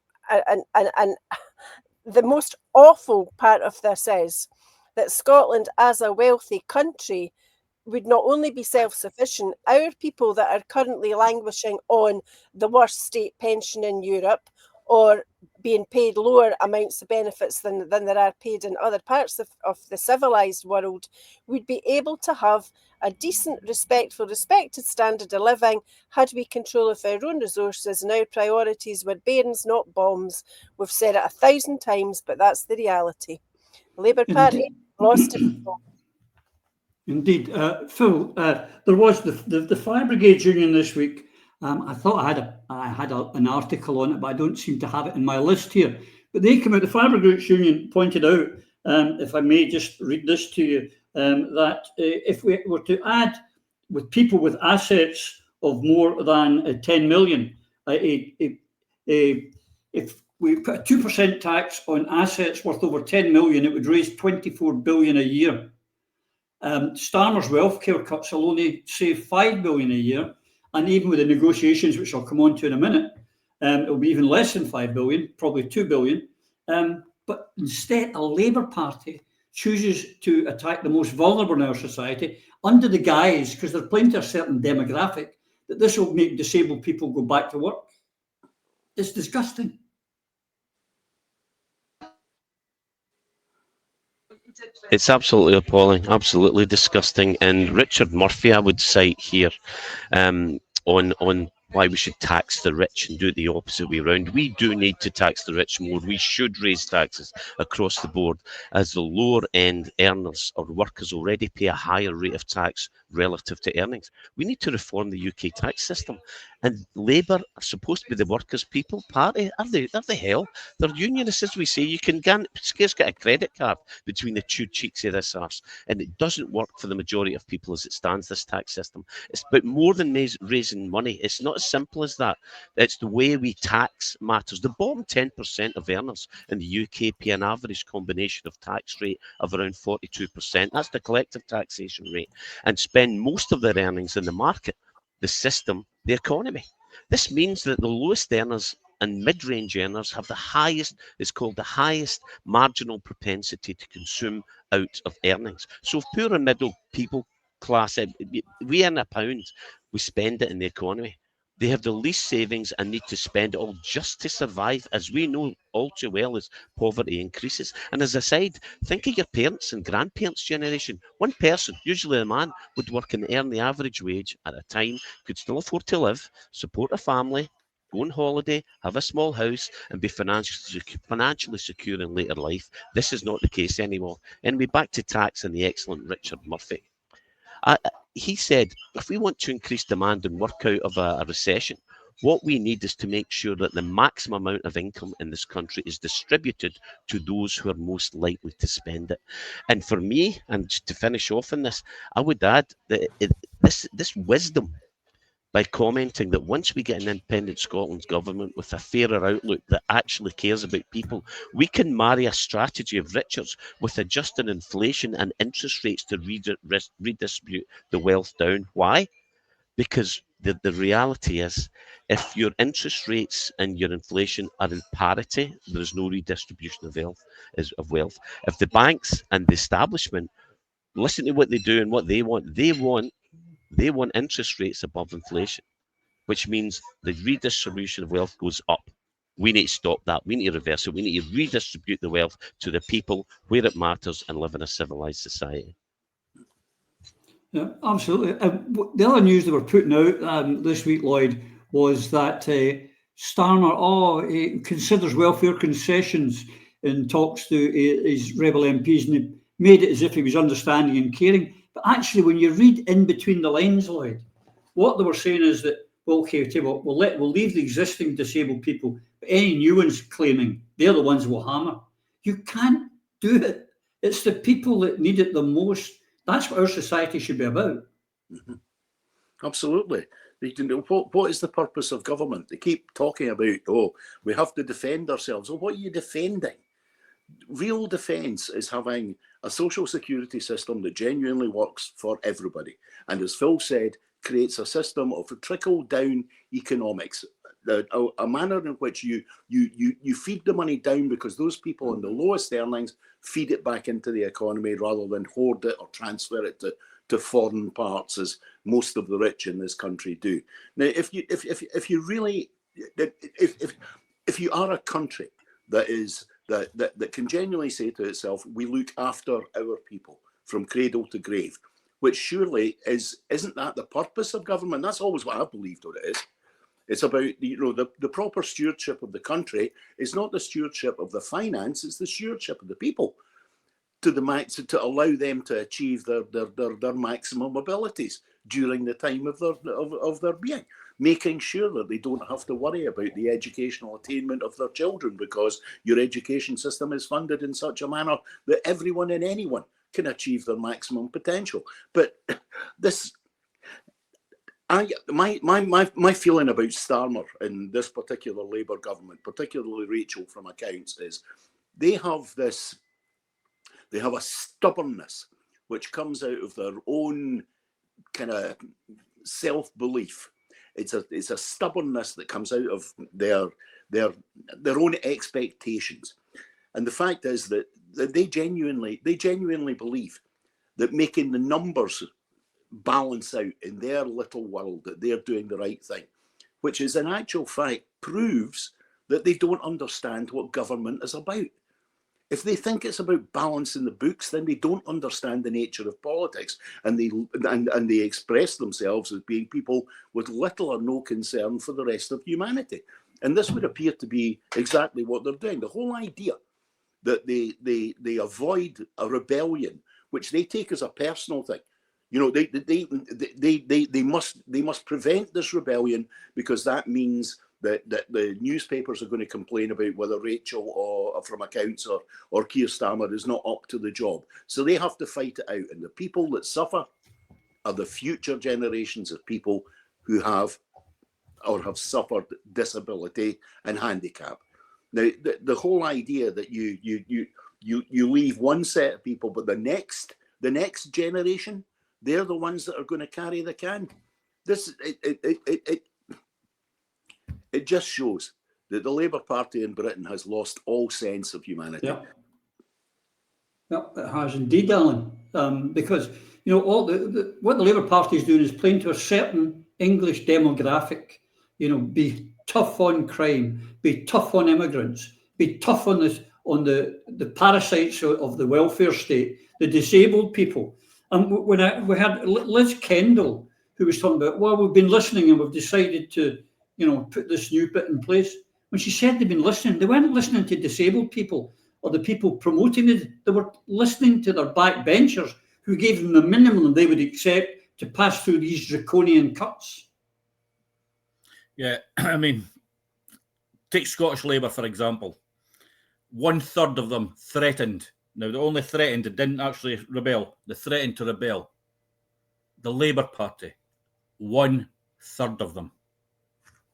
the most awful part of this is that Scotland, as a wealthy country, would not only be self-sufficient, our people that are currently languishing on the worst state pension in Europe, or being paid lower amounts of benefits than there are paid in other parts of the civilised world, would be able to have a decent, respected standard of living had we control of our own resources and our priorities were bairns, not bombs. We've said it 1,000 times, but that's the reality. The Labour Party lost it. Indeed. Phil, there was the Fire Brigade Union this week. I thought I had an article on it, but I don't seem to have it in my list here. But they came out, the Fire Brigade Union pointed out, if I may just read this to you, that if we were to add with people with assets of more than 10 million, if we put a 2% tax on assets worth over 10 million, it would raise 24 billion a year. Starmer's welfare cuts will only save 5 billion a year, and even with the negotiations, which I'll come on to in a minute, it'll be even less than 5 billion, probably 2 billion. But instead, a Labour Party chooses to attack the most vulnerable in our society under the guise, because they're playing to a certain demographic, that this will make disabled people go back to work. It's disgusting. It's absolutely appalling, absolutely disgusting. And Richard Murphy, I would cite here on why we should tax the rich and do it the opposite way around. We do need to tax the rich more. We should raise taxes across the board, as the lower end earners or workers already pay a higher rate of tax relative to earnings. We need to reform the UK tax system. And Labour are supposed to be the workers' people party. Are they hell? They're unionists, as we say. You can scarce get a credit card between the two cheeks of this arse. And it doesn't work for the majority of people as it stands, this tax system. It's about more than raising money. It's not as simple as that. It's the way we tax matters. The bottom 10% of earners in the UK pay an average combination of tax rate of around 42%. That's the collective taxation rate. And spend most of their earnings in the market, the system, the economy. This means that the lowest earners and mid-range earners have the highest, it's called the highest marginal propensity to consume out of earnings. So if poor and middle people class, we earn £1, we spend it in the economy. They have the least savings and need to spend it all just to survive, as we know all too well as poverty increases. And as I said, think of your parents' and grandparents' generation. One person, usually a man, would work and earn the average wage at a time, could still afford to live, support a family, go on holiday, have a small house, and be financially secure in later life. This is not the case anymore. Anyway, back to tax and the excellent Richard Murphy. He said, if we want to increase demand and work out of a recession, what we need is to make sure that the maximum amount of income in this country is distributed to those who are most likely to spend it. And for me, and to finish off on this, I would add that this wisdom by commenting that once we get an independent Scotland government with a fairer outlook that actually cares about people, we can marry a strategy of Richard's with adjusting inflation and interest rates to redistribute the wealth down. Why? Because the reality is, if your interest rates and your inflation are in parity, there is no redistribution of wealth. If the banks and the establishment listen to what they do and what they want interest rates above inflation, which means the redistribution of wealth goes up. We need to stop that. We need to reverse it. We need to redistribute the wealth to the people where it matters and live in a civilized society. Yeah, absolutely. The other news they were putting out this week, Lloyd, was that Starmer considers welfare concessions in talks to his rebel MPs, and he made it as if he was understanding and caring. But actually, when you read in between the lines, Lloyd, what they were saying is that, well, okay, we'll leave the existing disabled people, but any new ones claiming they're the ones we'll hammer. You can't do it. It's the people that need it the most. That's what our society should be about. Mm-hmm. Absolutely. What is the purpose of government? They keep talking about, we have to defend ourselves. Well, what are you defending? Real defence is having a social security system that genuinely works for everybody. And as Phil said, creates a system of trickle-down economics, a manner in which you feed the money down because those people on the lowest earnings feed it back into the economy rather than hoard it or transfer it to foreign parts, as most of the rich in this country do. Now, if you are a country that can genuinely say to itself, we look after our people from cradle to grave, which surely isn't that the purpose of government? That's always what I've believed what it is. It's about the proper stewardship of the country. It's not the stewardship of the finance, it's the stewardship of the people. to the max, to allow them to achieve their maximum abilities during the time of their being, making sure that they don't have to worry about the educational attainment of their children, because your education system is funded in such a manner that everyone and anyone can achieve their maximum potential. But this, my feeling about Starmer and this particular Labour government, particularly Rachel from Accounts, is they have a stubbornness which comes out of their own kind of self-belief. It's a stubbornness that comes out of their own expectations. And the fact is that they genuinely believe that making the numbers balance out in their little world, that they're doing the right thing, which is in actual fact proves that they don't understand what government is about. If they think it's about balancing the books, then they don't understand the nature of politics, and they express themselves as being people with little or no concern for the rest of humanity. And this would appear to be exactly what they're doing. The whole idea that they avoid a rebellion, which they take as a personal thing. You know, they must prevent this rebellion, because that means that the newspapers are going to complain about whether Rachel or from Accounts or Keir Starmer is not up to the job. So they have to fight it out. And the people that suffer are the future generations of people who have or have suffered disability and handicap. Now, the whole idea that you leave one set of people, but the next generation, they're the ones that are going to carry the can. It just shows that the Labour Party in Britain has lost all sense of humanity. Yeah, it has indeed, Alan. Because you know what the Labour Party is doing is playing to a certain English demographic. You know, be tough on crime, be tough on immigrants, be tough on the parasites of the welfare state, the disabled people. And we had Liz Kendall, who was talking about, well, we've been listening and we've decided to, you know, put this new bit in place. When she said they've been listening, they weren't listening to disabled people or the people promoting it. They were listening to their backbenchers who gave them the minimum they would accept to pass through these draconian cuts. Yeah, I mean, take Scottish Labour, for example. 1/3 of them threatened. Now, they only threatened, they didn't actually rebel. They threatened to rebel. The Labour Party, 1/3 of them.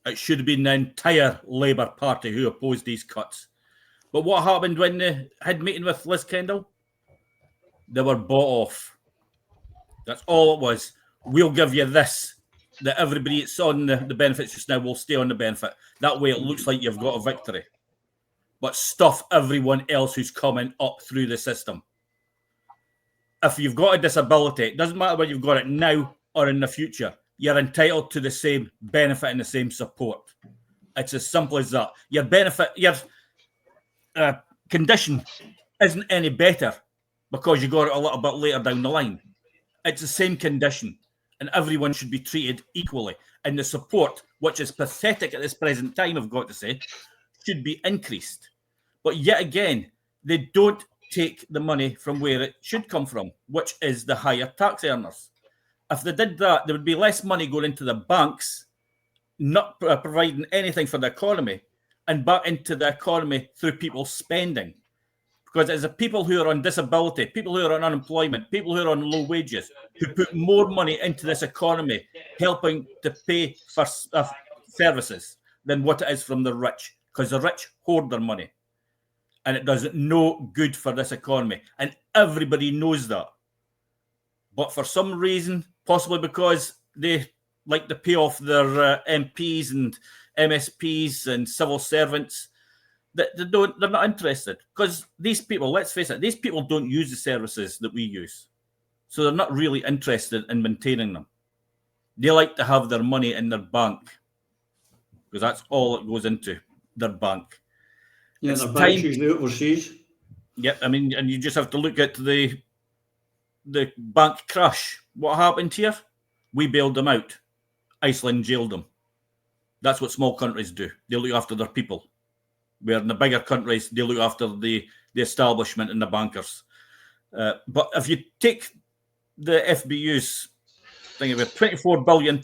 It should have been the entire Labour Party who opposed these cuts. But what happened when they had a meeting with Liz Kendall? They were bought off. That's all it was. We'll give you this, that everybody that's on the benefits just now will stay on the benefit. That way it looks like you've got a victory. But stuff everyone else who's coming up through the system. If you've got a disability, it doesn't matter whether you've got it now or in the future, you're entitled to the same benefit and the same support. It's as simple as that. Your benefit, your condition isn't any better because you got it a little bit later down the line. It's the same condition, and everyone should be treated equally. And the support, which is pathetic at this present time, I've got to say, should be increased. But yet again, they don't take the money from where it should come from, which is the higher tax earners. If they did that, there would be less money going into the banks, not providing anything for the economy, and back into the economy through people spending. Because it's the people who are on disability, people who are on unemployment, people who are on low wages, who put more money into this economy, helping to pay for services than what it is from the rich. Because the rich hoard their money. And it does no good for this economy. And everybody knows that. But for some reason, possibly because they like to pay off their MPs and MSPs and civil servants, they're not interested. Because these people, let's face it, these people don't use the services that we use. So they're not really interested in maintaining them. They like to have their money in their bank. Because that's all it goes into, their bank. Yeah, their bank's usually overseas. Yeah, I mean, and you just have to look at the bank crash. What happened here? We bailed them out. Iceland jailed them. That's what small countries do. They look after their people. Where in the bigger countries, they look after the establishment and the bankers. But if you take the FBU's thing about £24 billion,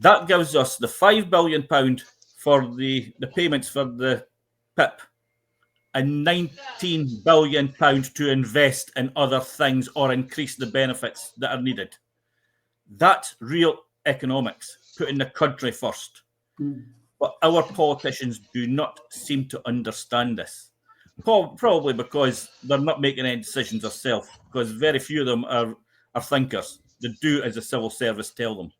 that gives us the £5 billion for the payments for the PIP and £19 billion to invest in other things or increase the benefits that are needed. That's real economics, putting the country first. But our politicians do not seem to understand this. Probably because they're not making any decisions themselves, because very few of them are thinkers. They do as the civil service tell them.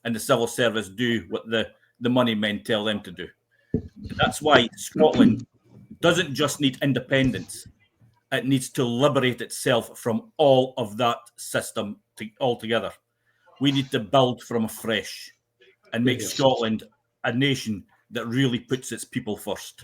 And the civil service do what the money men tell them to do. That's why Scotland doesn't just need independence. It needs to liberate itself from all of that system altogether. We need to build from afresh and make Scotland a nation that really puts its people first.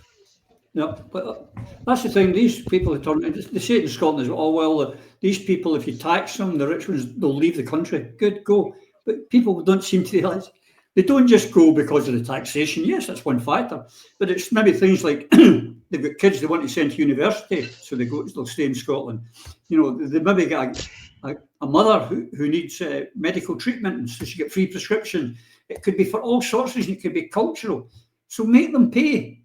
No, but that's the thing. These people, they say it in Scotland, oh, well, these people, if you tax them, the rich ones, they'll leave the country. Good, go. But people don't seem to realise they don't just go because of the taxation. Yes, that's one factor. But it's maybe things like they've got kids they want to send to university, so they'll stay in Scotland. You know, they maybe get a mother who needs medical treatment, and so she get free prescription. It could be for all sorts of reasons. It could be cultural. So make them pay.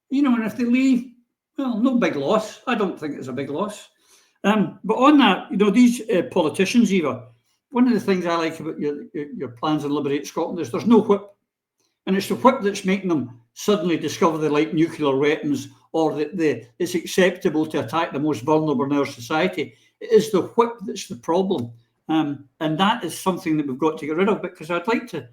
You know, and if they leave, well, no big loss. I don't think it's a big loss. But on that, you know, these politicians, Eva, one of the things I like about your plans to liberate Scotland is there's no whip. And it's the whip that's making them suddenly discover they like nuclear weapons, or that it's acceptable to attack the most vulnerable in our society. It is the whip that's the problem. And that is something that we've got to get rid of, because I'd like to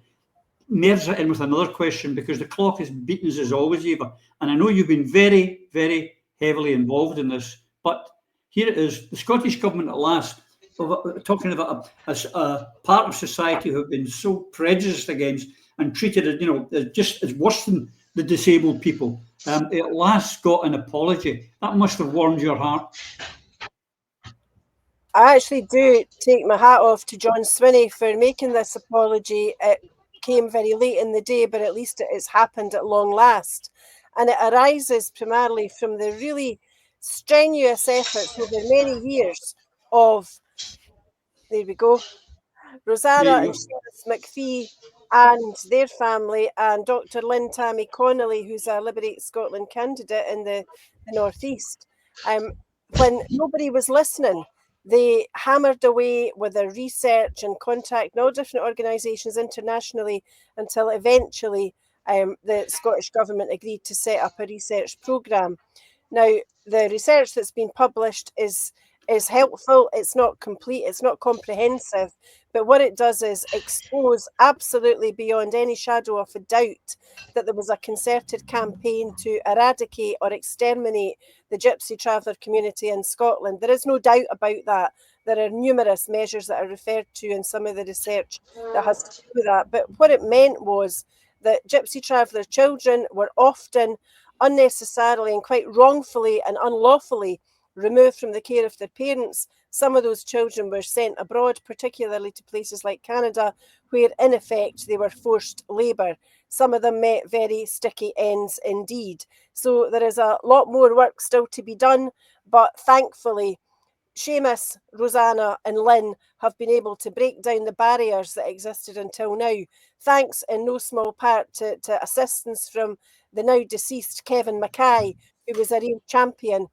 merge it in with another question, because the clock is beating us as always, Eva. And I know you've been very, very heavily involved in this, but here it is. The Scottish Government at last, talking about a part of society who have been so prejudiced against and treated as, you know, just as worse than the disabled people. At last got an apology. That must have warmed your heart. I actually do take my hat off to John Swinney for making this apology. It came very late in the day, but at least it's happened at long last. And it arises primarily from the really strenuous efforts over many years of, there we go, Rosanna and Seamus McPhee and their family, and Dr. Lynn Tammy Connolly, who's a Liberate Scotland candidate in the North East. When nobody was listening, they hammered away with their research and contacting all different organisations internationally until eventually the Scottish Government agreed to set up a research programme. Now, the research that's been published is helpful. It's not complete, it's not comprehensive, but what it does is expose absolutely beyond any shadow of a doubt that there was a concerted campaign to eradicate or exterminate the Gypsy traveller community in Scotland. There is no doubt about that. There are numerous measures that are referred to in some of the research that has to do with that. But what it meant was that Gypsy traveller children were often unnecessarily and quite wrongfully and unlawfully removed from the care of their parents. Some of those children were sent abroad, particularly to places like Canada, where in effect they were forced labour. Some of them met very sticky ends indeed. So there is a lot more work still to be done, but thankfully Seamus, Rosanna and Lynn have been able to break down the barriers that existed until now, thanks in no small part to assistance from the now deceased Kevin Mackay, who was a real champion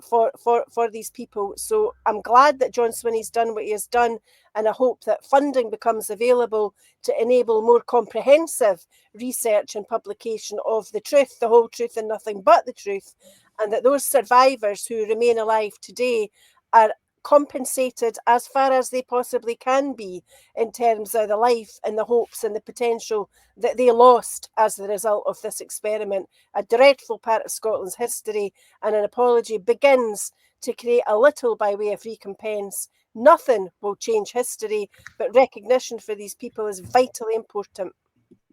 for these people. So I'm glad that John Swinney's done what he has done, and I hope that funding becomes available to enable more comprehensive research and publication of the truth, the whole truth and nothing but the truth, and that those survivors who remain alive today are compensated as far as they possibly can be in terms of the life and the hopes and the potential that they lost as the result of this experiment. A dreadful part of Scotland's history, and an apology begins to create a little by way of recompense. Nothing will change history, but recognition for these people is vitally important.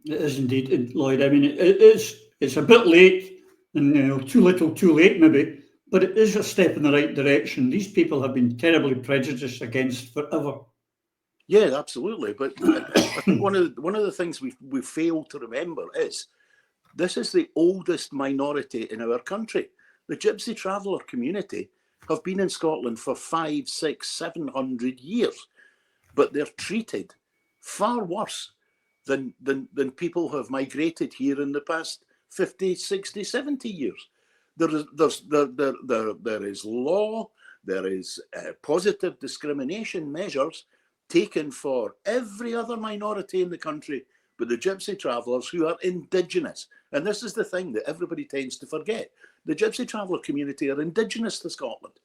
It is indeed, Lloyd. I mean, it's a bit late, and, you know, too little, too late maybe, but it is a step in the right direction. These people have been terribly prejudiced against forever. Yeah, absolutely. But I think one of the things we fail to remember is this is the oldest minority in our country. The Gypsy traveller community have been in Scotland for 500, 600, 700 years, but they're treated far worse than people who have migrated here in the past 50, 60, 70 years. There is law, there is positive discrimination measures taken for every other minority in the country, but the Gypsy travellers who are indigenous. And this is the thing that everybody tends to forget. The Gypsy traveller community are indigenous to Scotland.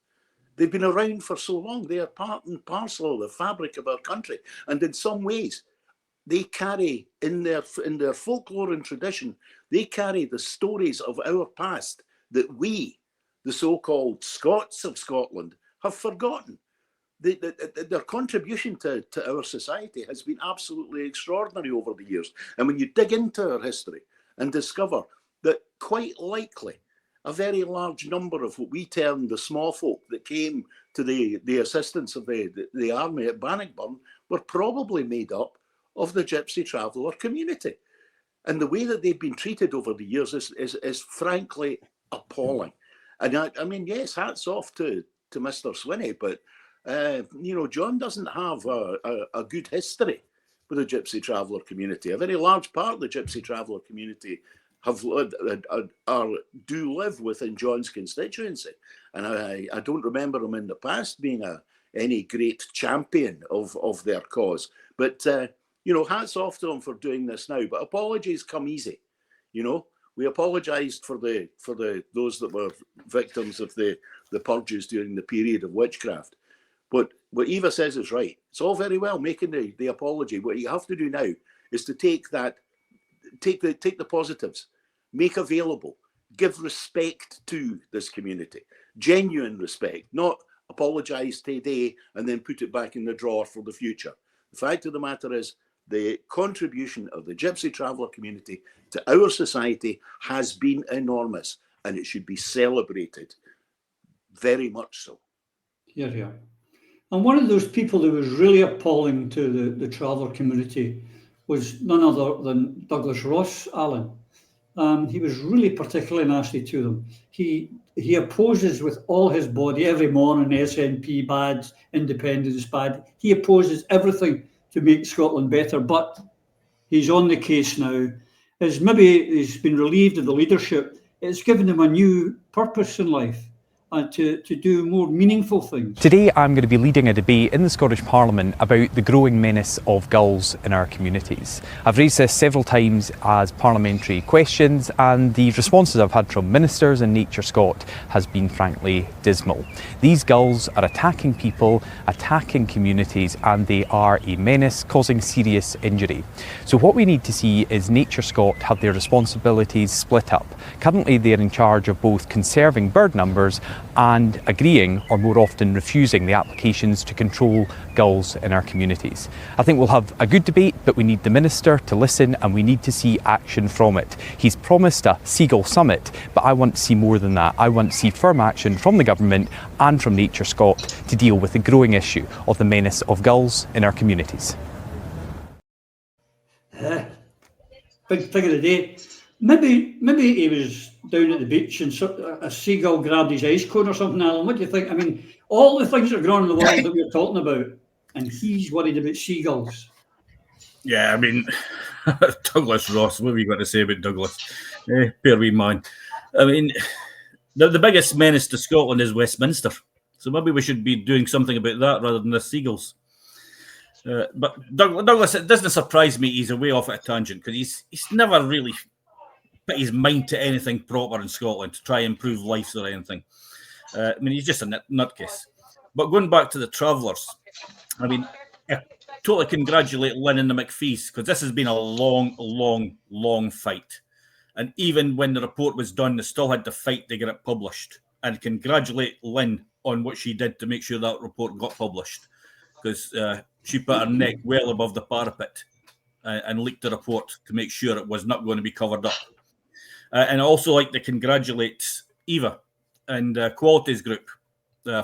They've been around for so long. They are part and parcel of the fabric of our country. And in some ways, they carry in their folklore and tradition, they carry the stories of our past that we, the so-called Scots of Scotland, have forgotten. Their contribution to our society has been absolutely extraordinary over the years. And when you dig into our history and discover that quite likely a very large number of what we term the small folk that came to the assistance of the army at Bannockburn were probably made up of the Gypsy traveller community. And the way that they've been treated over the years is frankly appalling. And I mean, yes, hats off to Mr. Swinney, but John doesn't have a good history with the Gypsy traveller community. A very large part of the Gypsy traveller community do live within John's constituency, and I don't remember him in the past being any great champion of their cause. But hats off to him for doing this now. But apologies come easy. We apologised for those that were victims of the purges during the period of witchcraft. But what Eva says is right. It's all very well making the apology. What you have to do now is to take the positives, make available, give respect to this community, genuine respect, not apologise today and then put it back in the drawer for the future. The fact of the matter is the contribution of the Gypsy traveller community to our society has been enormous, and it should be celebrated, very much so. Yeah. And one of those people that was really appalling to the traveller community was none other than Douglas Ross, Alan. He was really particularly nasty to them. He opposes with all his body every morning, SNP bad, independence bad. He opposes everything to make Scotland better, but he's on the case now. As maybe he's been relieved of the leadership, it's given him a new purpose in life. And to do more meaningful things. Today I'm going to be leading a debate in the Scottish Parliament about the growing menace of gulls in our communities. I've raised this several times as parliamentary questions, and the responses I've had from ministers and Nature Scot has been frankly dismal. These gulls are attacking people, attacking communities, and they are a menace causing serious injury. So what we need to see is Nature Scot have their responsibilities split up. Currently they're in charge of both conserving bird numbers and agreeing, or more often refusing, the applications to control gulls in our communities. I think we'll have a good debate, but we need the Minister to listen and we need to see action from it. He's promised a seagull summit, but I want to see more than that. I want to see firm action from the government and from Nature Scot to deal with the growing issue of the menace of gulls in our communities. Big thing of the day. Maybe he was down at the beach and a seagull grabbed his ice cone or something, Alan. What do you think? I mean, all the things that are going on in the world that we're talking about, and he's worried about seagulls. Yeah, I mean, Douglas Ross, what have you got to say about Douglas? Bear with man. I mean, the biggest menace to Scotland is Westminster. So maybe we should be doing something about that rather than the seagulls. But Douglas, it doesn't surprise me he's away off at a tangent, because he's never really put his mind to anything proper in Scotland to try and improve lives or anything. I mean, he's just a nutcase. But going back to the travellers, I mean, I totally congratulate Lynn and the McPhees, because this has been a long fight. And even when the report was done, they still had to fight to get it published. And congratulate Lynn on what she did to make sure that report got published, because she put her neck well above the parapet and leaked the report to make sure it was not going to be covered up. And I also like to congratulate Eva and Qualities Group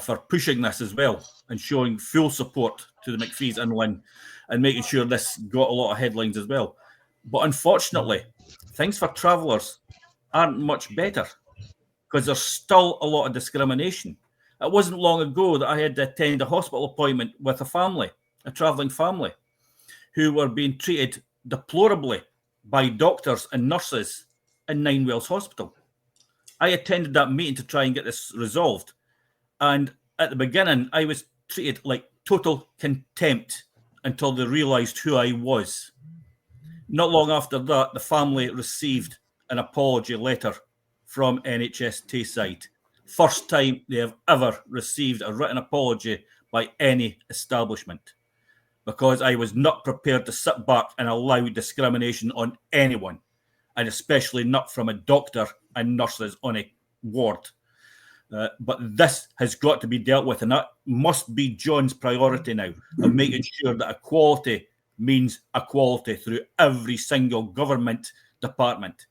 for pushing this as well and showing full support to the McPhees and Lynn and making sure this got a lot of headlines as well. But unfortunately, things for travellers aren't much better, because there's still a lot of discrimination. It wasn't long ago that I had to attend a hospital appointment with a travelling family, who were being treated deplorably by doctors and nurses in Nine Wells Hospital. I attended that meeting to try and get this resolved. And at the beginning, I was treated like total contempt until they realised who I was. Not long after that, the family received an apology letter from NHS Tayside. First time they have ever received a written apology by any establishment, because I was not prepared to sit back and allow discrimination on anyone, and especially not from a doctor and nurses on a ward. But this has got to be dealt with, and that must be John's priority now, of making sure that equality means equality through every single government department.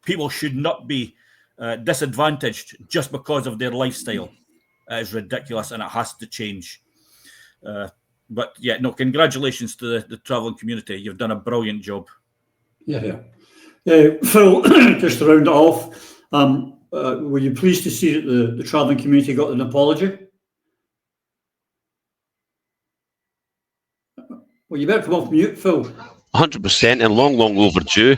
People should not be disadvantaged just because of their lifestyle. It is ridiculous, and it has to change. But yeah, no, congratulations to the travelling community. You've done a brilliant job. Yeah. Phil, just to round it off, were you pleased to see that the travelling community got an apology? Well, you better come off mute, Phil. 100% and long overdue.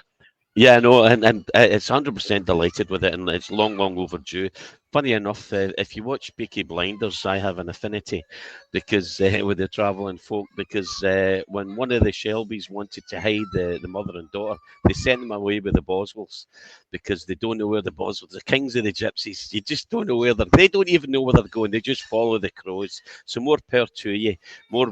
Yeah, no, and it's 100% delighted with it, and it's long overdue. Funny enough, if you watch Peaky Blinders, I have an affinity because with the travelling folk, because when one of the Shelbys wanted to hide the mother and daughter, they sent them away with the Boswells because they don't know where the Boswells, the kings of the Gypsies, you just don't know where they don't even know where they're going. They just follow the crows. So more power to you, more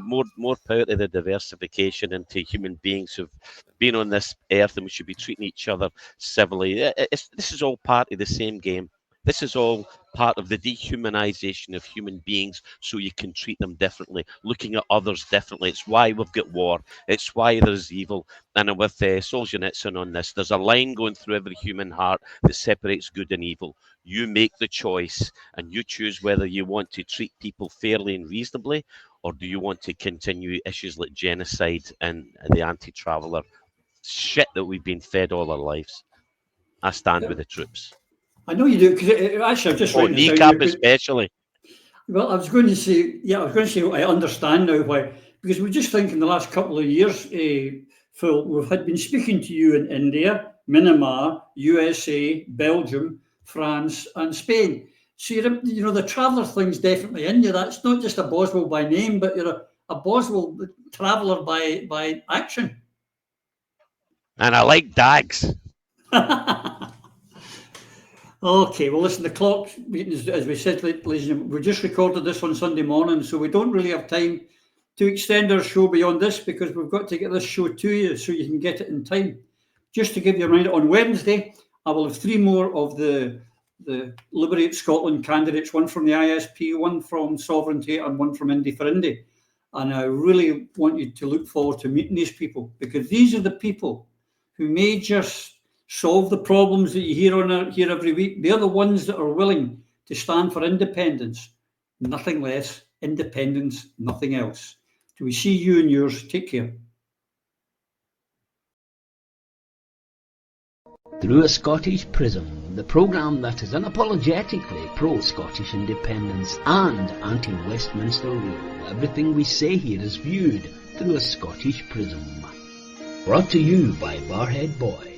power to the diversification into human beings who've been on this earth, and we should be treating each other civilly. This is all part of the same game. This is all part of the dehumanization of human beings so you can treat them differently, looking at others differently. It's why we've got war. It's why there's evil. And with Solzhenitsyn on this, there's a line going through every human heart that separates good and evil. You make the choice and you choose whether you want to treat people fairly and reasonably, or do you want to continue issues like genocide and the anti-traveller shit that we've been fed all our lives. I stand with the troops. I know you do, because actually I've just written kneecap especially. Well, I was going to say I understand now why, because we just think in the last couple of years, Phil, we've been speaking to you in India, Myanmar, USA, Belgium, France, and Spain. So the traveller thing's definitely in you. That's not just a Boswell by name, but you're a Boswell traveller by action. And I like dags. Okay, well, listen, the clock, as we said, ladies and gentlemen, we just recorded this on Sunday morning, so we don't really have time to extend our show beyond this because we've got to get this show to you so you can get it in time. Just to give you a reminder, on Wednesday, I will have 3 more of the Liberate Scotland candidates, one from the ISP, one from Sovereignty, and one from Indie for Indie. And I really want you to look forward to meeting these people, because these are the people who may just solve the problems that you hear every week. They're the ones that are willing to stand for independence, nothing less. Independence, nothing else. Till we see you and yours, take care. Through a Scottish Prism, the programme that is unapologetically pro-Scottish independence and anti-Westminster rule. Everything we say here is viewed through a Scottish prism. Brought to you by Barhead Boy.